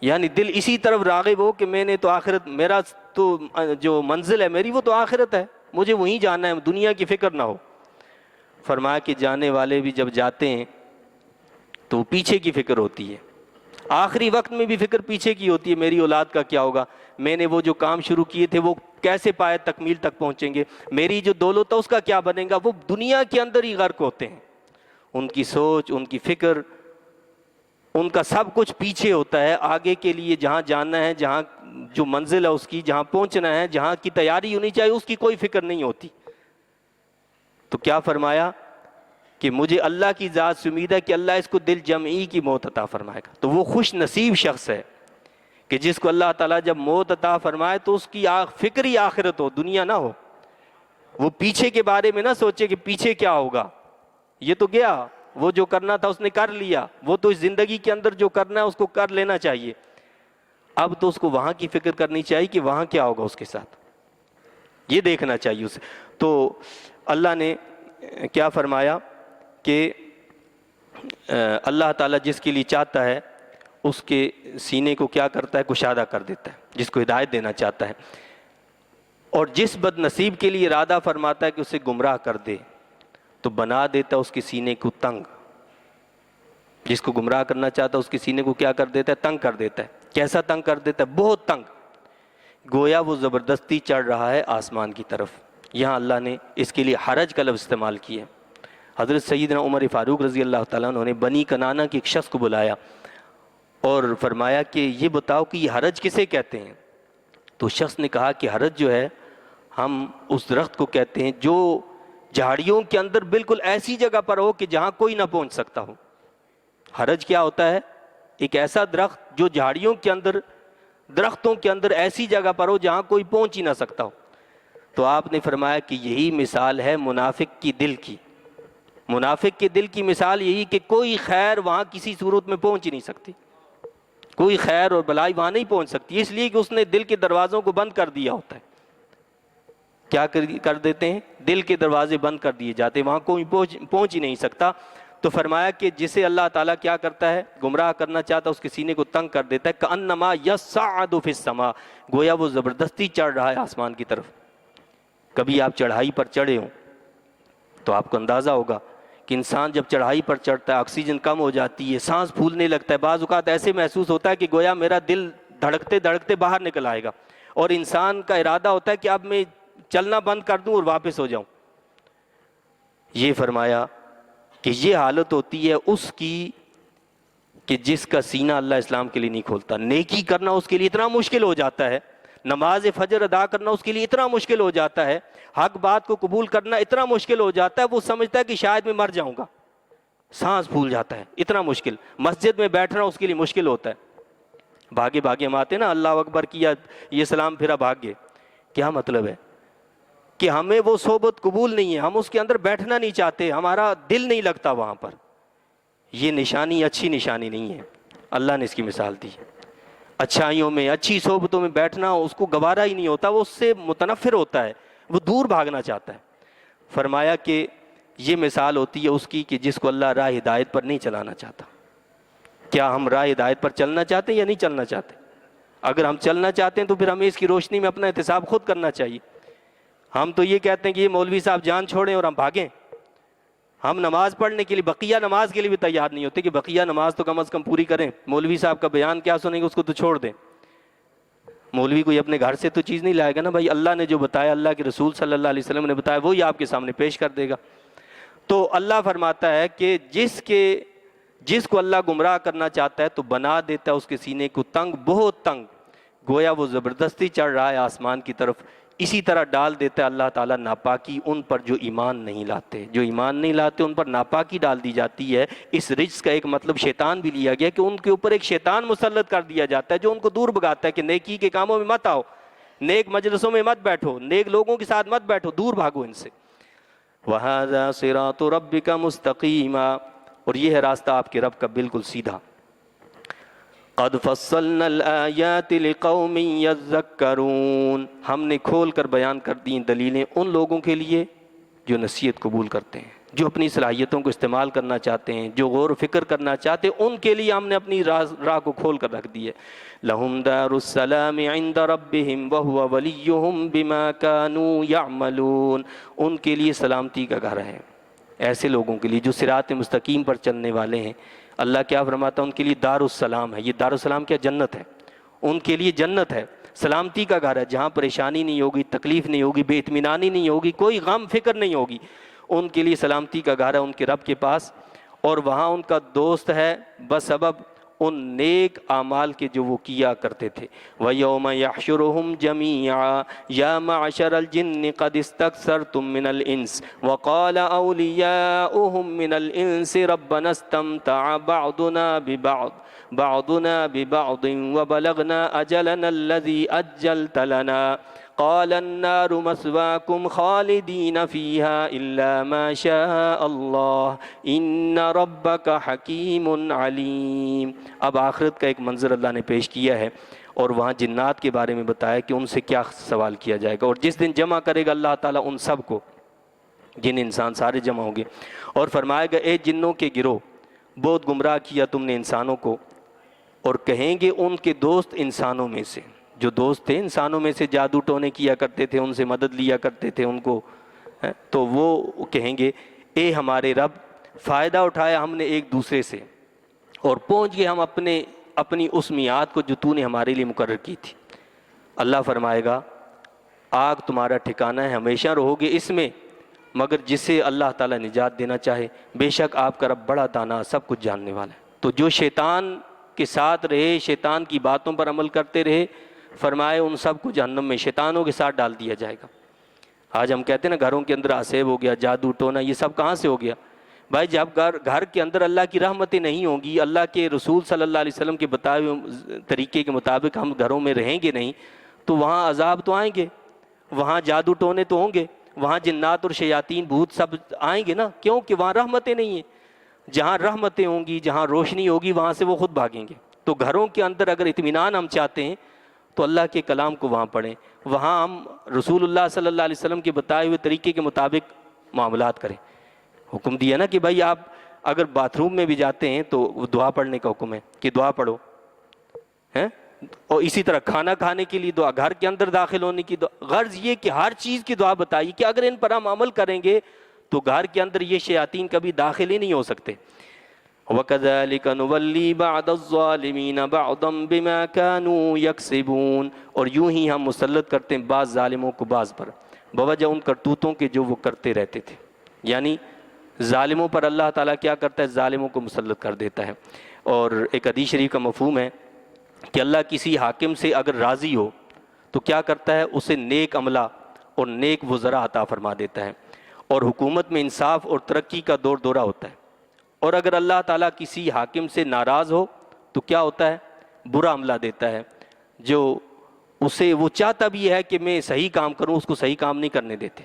Speaker 2: یعنی دل اسی طرف راغب ہو کہ میں نے تو آخرت، میرا تو جو منزل ہے میری وہ تو آخرت ہے، مجھے وہیں جانا ہے، دنیا کی فکر نہ ہو۔ فرمایا کہ جانے والے بھی جب جاتے ہیں تو پیچھے کی فکر ہوتی ہے، آخری وقت میں بھی فکر پیچھے کی ہوتی ہے، میری اولاد کا کیا ہوگا، میں نے وہ جو کام شروع کیے تھے وہ کیسے پائے تکمیل تک پہنچیں گے، میری جو دولت ہے اس کا کیا بنے گا۔ وہ دنیا کے اندر ہی غرق ہوتے ہیں، ان کی سوچ، ان کی فکر، ان کا سب کچھ پیچھے ہوتا ہے، آگے کے لیے جہاں جانا ہے، جہاں جو منزل ہے اس کی، جہاں پہنچنا ہے، جہاں کی تیاری ہونی چاہیے، اس کی کوئی فکر نہیں ہوتی۔ تو کیا فرمایا کہ مجھے اللہ کی ذات سے امید ہے کہ اللہ اس کو دل جمعی کی موت عطا فرمائے گا. تو وہ خوش نصیب شخص ہے کہ جس کو اللہ تعالیٰ جب موت عطا فرمائے تو اس کی فکر ہی آخرت ہو، دنیا نہ ہو. وہ پیچھے کے بارے میں نہ سوچے کہ پیچھے کیا ہوگا، یہ تو گیا، وہ جو کرنا تھا اس نے کر لیا، وہ تو اس زندگی کے اندر جو کرنا ہے اس کو کر لینا چاہیے. اب تو اس کو وہاں کی فکر کرنی چاہیے کہ وہاں کیا ہوگا اس کے ساتھ، یہ دیکھنا چاہیے اسے. تو اللہ نے کیا فرمایا کہ اللہ تعالیٰ جس کے لیے چاہتا ہے اس کے سینے کو کیا کرتا ہے، کشادہ کر دیتا ہے، جس کو ہدایت دینا چاہتا ہے. اور جس بد نصیب کے لیے ارادہ فرماتا ہے کہ اسے گمراہ کر دے تو بنا دیتا ہے اس کے سینے کو تنگ. جس کو گمراہ کرنا چاہتا ہے اس کے سینے کو کیا کر دیتا ہے، تنگ کر دیتا ہے. کیسا تنگ کر دیتا ہے، بہت تنگ، گویا وہ زبردستی چڑھ رہا ہے آسمان کی طرف. یہاں اللہ نے اس کے لیے حرج کا لفظ استعمال کیا. حضرت سیدنا عمر فاروق رضی اللہ تعالیٰ عنہ نے بنی کنانہ کے ایک شخص کو بلایا اور فرمایا کہ یہ بتاؤ کہ یہ حرج کسے کہتے ہیں. تو شخص نے کہا کہ حرج جو ہے ہم اس درخت کو کہتے ہیں جو جھاڑیوں کے اندر بالکل ایسی جگہ پر ہو کہ جہاں کوئی نہ پہنچ سکتا ہو. حرج کیا ہوتا ہے، ایک ایسا درخت جو جھاڑیوں کے اندر، درختوں کے اندر ایسی جگہ پر ہو جہاں کوئی پہنچ ہی نہ سکتا ہو. تو آپ نے فرمایا کہ یہی مثال ہے منافق کی دل کی. منافق کے دل کی مثال یہی کہ کوئی خیر وہاں کسی صورت میں پہنچ ہی نہیں سکتی، کوئی خیر اور بلائی وہاں نہیں پہنچ سکتی، اس لیے کہ اس نے دل کے دروازوں کو بند کر دیا ہوتا ہے. کیا کر دیتے ہیں، دل کے دروازے بند کر دیے جاتے ہیں، وہاں کوئی پہنچ ہی نہیں سکتا. تو فرمایا کہ جسے اللہ تعالیٰ کیا کرتا ہے، گمراہ کرنا چاہتا ہے، اس کے سینے کو تنگ کر دیتا ہے. کأنما یصعد فی السماء، گویا وہ زبردستی چڑھ رہا ہے آسمان کی طرف. کبھی آپ چڑھائی پر چڑھے ہوں تو آپ کو اندازہ ہوگا کہ انسان جب چڑھائی پر چڑھتا ہے آکسیجن کم ہو جاتی ہے، سانس پھولنے لگتا ہے، بعض اوقات ایسے محسوس ہوتا ہے کہ گویا میرا دل دھڑکتے دھڑکتے باہر نکل آئے گا، اور انسان کا ارادہ ہوتا ہے کہ اب میں چلنا بند کر دوں اور واپس ہو جاؤں. یہ فرمایا کہ یہ حالت ہوتی ہے اس کی کہ جس کا سینہ اللہ اسلام کے لیے نہیں کھولتا. نیکی کرنا اس کے لیے اتنا مشکل ہو جاتا ہے، نماز فجر ادا کرنا اس کے لیے اتنا مشکل ہو جاتا ہے، حق بات کو قبول کرنا اتنا مشکل ہو جاتا ہے، وہ سمجھتا ہے کہ شاید میں مر جاؤں گا، سانس پھول جاتا ہے، اتنا مشکل. مسجد میں بیٹھنا اس کے لیے مشکل ہوتا ہے. بھاگے بھاگے ہم آتے نا، اللہ اکبر کیا، یہ سلام پھرا بھاگ گئے. کیا مطلب ہے کہ ہمیں وہ صحبت قبول نہیں ہے، ہم اس کے اندر بیٹھنا نہیں چاہتے، ہمارا دل نہیں لگتا وہاں پر. یہ نشانی اچھی نشانی نہیں ہے. اللہ نے اس کی مثال دی. اچھائیوں میں، اچھی صحبتوں میں بیٹھنا اس کو گوارا ہی نہیں ہوتا، وہ اس سے متنفر ہوتا ہے، وہ دور بھاگنا چاہتا ہے. فرمایا کہ یہ مثال ہوتی ہے اس کی کہ جس کو اللہ راہ ہدایت پر نہیں چلانا چاہتا. کیا ہم راہ ہدایت پر چلنا چاہتے ہیں یا نہیں چلنا چاہتے؟ اگر ہم چلنا چاہتے ہیں تو پھر ہمیں اس کی روشنی میں اپنا احتساب خود کرنا چاہیے. ہم تو یہ کہتے ہیں کہ یہ مولوی صاحب جان چھوڑیں اور ہم بھاگیں. ہم نماز پڑھنے کے لیے، بقیہ نماز کے لیے بھی تیار نہیں ہوتے کہ بقیہ نماز تو کم از کم پوری کریں. مولوی صاحب کا بیان کیا سنیں گے، اس کو تو چھوڑ دیں. مولوی کوئی اپنے گھر سے تو چیز نہیں لائے گا نا بھائی، اللہ نے جو بتایا، اللہ کے رسول صلی اللہ علیہ وسلم نے بتایا، وہی آپ کے سامنے پیش کر دے گا. تو اللہ فرماتا ہے کہ جس کو اللہ گمراہ کرنا چاہتا ہے تو بنا دیتا ہے اس کے سینے کو تنگ، بہت تنگ، گویا وہ زبردستی چڑھ رہا ہے آسمان کی طرف. اسی طرح ڈال دیتا ہے اللہ تعالیٰ ناپاکی ان پر جو ایمان نہیں لاتے. جو ایمان نہیں لاتے ان پر ناپاکی ڈال دی جاتی ہے. اس رجس کا ایک مطلب شیطان بھی لیا گیا کہ ان کے اوپر ایک شیطان مسلط کر دیا جاتا ہے جو ان کو دور بھگاتا ہے کہ نیکی کے کاموں میں مت آؤ، نیک مجلسوں میں مت بیٹھو، نیک لوگوں کے ساتھ مت بیٹھو، دور بھاگو ان سے. وَهَذَا صِرَاطُ رَبِّكَ مُسْتَقِيمًا، اور یہ ہے راستہ آپ کے رب کا بالکل سیدھا. قَدْ فَصَّلْنَا الْآيَاتِ لِقَوْمٍ يَذَّكَّرُونَ، ہم نے کھول کر بیان کر دیں دلیلیں ان لوگوں کے لیے جو نصیحت قبول کرتے ہیں، جو اپنی صلاحیتوں کو استعمال کرنا چاہتے ہیں، جو غور و فکر کرنا چاہتے ہیں، ان کے لیے ہم نے اپنی راہ کو کھول کر رکھ دی ہے. لَهُمْ دَارُ السَّلَامِ عِنْدَ رَبِّهِمْ وَهُوَ وَلِيُّهُمْ بِمَا كَانُوا يَعْمَلُونَ، ان کے لیے سلامتی کا گھر ہے، ایسے لوگوں کے لیے جو صراط مستقیم پر چلنے والے ہیں. اللہ کیا فرماتا ہے ان کے لیے دار السلام ہے. یہ دار السلام کیا؟ جنت ہے. ان کے لیے جنت ہے، سلامتی کا گھر ہے، جہاں پریشانی نہیں ہوگی، تکلیف نہیں ہوگی، بے اطمینانی نہیں ہوگی، کوئی غم فکر نہیں ہوگی. ان کے لیے سلامتی کا گھر ہے ان کے رب کے پاس، اور وہاں ان کا دوست ہے بسبب ان نیک اعمال کے جو وہ کیا کرتے تھے۔ وَيَوْمَ يَحْشُرُهُمْ جَمِيعًا يَا مَعْشَرَ الْجِنِّ قَدِ اسْتَكْثَرْتُم مِّنَ الْإِنسِ وَقَالَ أَوْلِيَاؤُهُم مِّنَ الْإِنسِ رَبَّنَا اسْتَمْتَعَ بعضنا ببعض وبلغنا أجلنا الذي أجلت لنا قال النار مثواكم خالدين فيها إلا ما شاء الله إن ربك حكيم عليم۔ اب آخرت کا ایک منظر اللہ نے پیش کیا ہے اور وہاں جنات کے بارے میں بتایا کہ ان سے کیا سوال کیا جائے گا، اور جس دن جمع کرے گا اللہ تعالیٰ ان سب کو، جن انسان سارے جمع ہوں گے، اور فرمائے گا اے جنوں کے گروہ بہت گمراہ کیا تم نے انسانوں کو، اور کہیں گے ان کے دوست انسانوں میں سے، جو دوست تھے انسانوں میں سے جادو ٹونے کیا کرتے تھے، ان سے مدد لیا کرتے تھے ان کو، تو وہ کہیں گے اے ہمارے رب فائدہ اٹھایا ہم نے ایک دوسرے سے اور پہنچ گئے ہم اپنی اس میعاد کو جو تو نے ہمارے لیے مقرر کی تھی۔ اللہ فرمائے گا آگ تمہارا ٹھکانہ ہے، ہمیشہ رہو گے اس میں، مگر جسے اللہ تعالیٰ نجات دینا چاہے، بے شک آپ کا رب بڑا دانا سب کچھ جاننے والا ہے۔ تو جو شیطان کے ساتھ رہے، شیطان کی باتوں پر عمل کرتے رہے، فرمائے ان سب کو جہنم میں شیطانوں کے ساتھ ڈال دیا جائے گا۔ آج ہم کہتے ہیں نا گھروں کے اندر آسیب ہو گیا، جادو ٹونا، یہ سب کہاں سے ہو گیا؟ بھائی جب گھر کے اندر اللہ کی رحمتیں نہیں ہوں گی، اللہ کے رسول صلی اللہ علیہ وسلم کے بتائے ہوئے طریقے کے مطابق ہم گھروں میں رہیں گے نہیں، تو وہاں عذاب تو آئیں گے، وہاں جادو ٹونے تو ہوں گے، وہاں جنات اور شیاطین بھوت سب آئیں گے نا، کیونکہ وہاں رحمتیں نہیں ہیں۔ جہاں رحمتیں ہوں گی، جہاں روشنی ہوگی، وہاں سے وہ خود بھاگیں گے۔ تو گھروں کے اندر اگر اطمینان ہم چاہتے ہیں تو اللہ کے کلام کو وہاں پڑھیں، وہاں ہم رسول اللہ صلی اللہ علیہ وسلم کے بتائے ہوئے طریقے کے مطابق معاملات کریں۔ حکم دیا نا کہ بھائی آپ اگر باتھ روم میں بھی جاتے ہیں تو دعا پڑھنے کا حکم ہے کہ دعا پڑھو، اور اسی طرح کھانا کھانے کے لیے دعا، گھر کے اندر داخل ہونے کی دعا، غرض یہ کہ ہر چیز کی دعا بتائی کہ اگر ان پر ہم عمل کریں گے تو گھر کے اندر یہ شیاطین کبھی داخل ہی نہیں ہو سکتے۔ وَكَذَلِكَ نُوَلِّي بَعْضَ الظَّالِمِينَ بَعْضًا بِمَا كَانُوا يَكْسِبُونَ، اور یوں ہی ہم مسلط کرتے ہیں بعض ظالموں کو بعض پر بوجہ ان کرتوتوں کے جو وہ کرتے رہتے تھے۔ یعنی ظالموں پر اللہ تعالیٰ کیا کرتا ہے؟ ظالموں کو مسلط کر دیتا ہے۔ اور ایک حدیث شریف کا مفہوم ہے کہ اللہ کسی حاکم سے اگر راضی ہو تو کیا کرتا ہے؟ اسے نیک عملہ اور نیک وزراء عطا فرما دیتا ہے، اور حکومت میں انصاف اور ترقی کا دور دورہ ہوتا ہے۔ اور اگر اللہ تعالیٰ کسی حاکم سے ناراض ہو تو کیا ہوتا ہے؟ برا عملہ دیتا ہے، جو اسے وہ چاہتا بھی ہے کہ میں صحیح کام کروں، اس کو صحیح کام نہیں کرنے دیتے،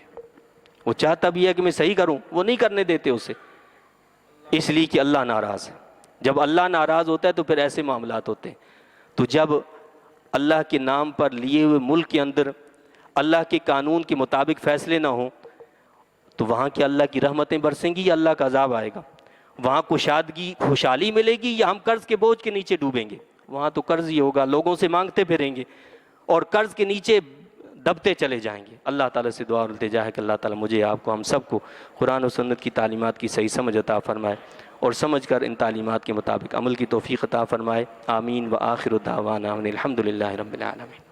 Speaker 2: وہ چاہتا بھی ہے کہ میں صحیح کروں، وہ نہیں کرنے دیتے اسے، اس لیے کہ اللہ ناراض ہے۔ جب اللہ ناراض ہوتا ہے تو پھر ایسے معاملات ہوتے ہیں۔ تو جب اللہ کے نام پر لیے ہوئے ملک کے اندر اللہ کے قانون کے مطابق فیصلے نہ ہوں تو وہاں کی اللہ کی رحمتیں برسیں گی یا اللہ کا عذاب آئے گا؟ وہاں کشادگی خوشحالی ملے گی یا ہم قرض کے بوجھ کے نیچے ڈوبیں گے؟ وہاں تو قرض ہی ہوگا، لوگوں سے مانگتے پھریں گے اور قرض کے نیچے دبتے چلے جائیں گے۔ اللہ تعالیٰ سے دعا اور التجا ہے کہ اللہ تعالیٰ مجھے آپ کو ہم سب کو قرآن و سنت کی تعلیمات کی صحیح سمجھ عطا فرمائے اور سمجھ کر ان تعلیمات کے مطابق عمل کی توفیق عطا فرمائے۔ آمین۔ وآخر دعوانا ان الحمد للہ رب العالمین۔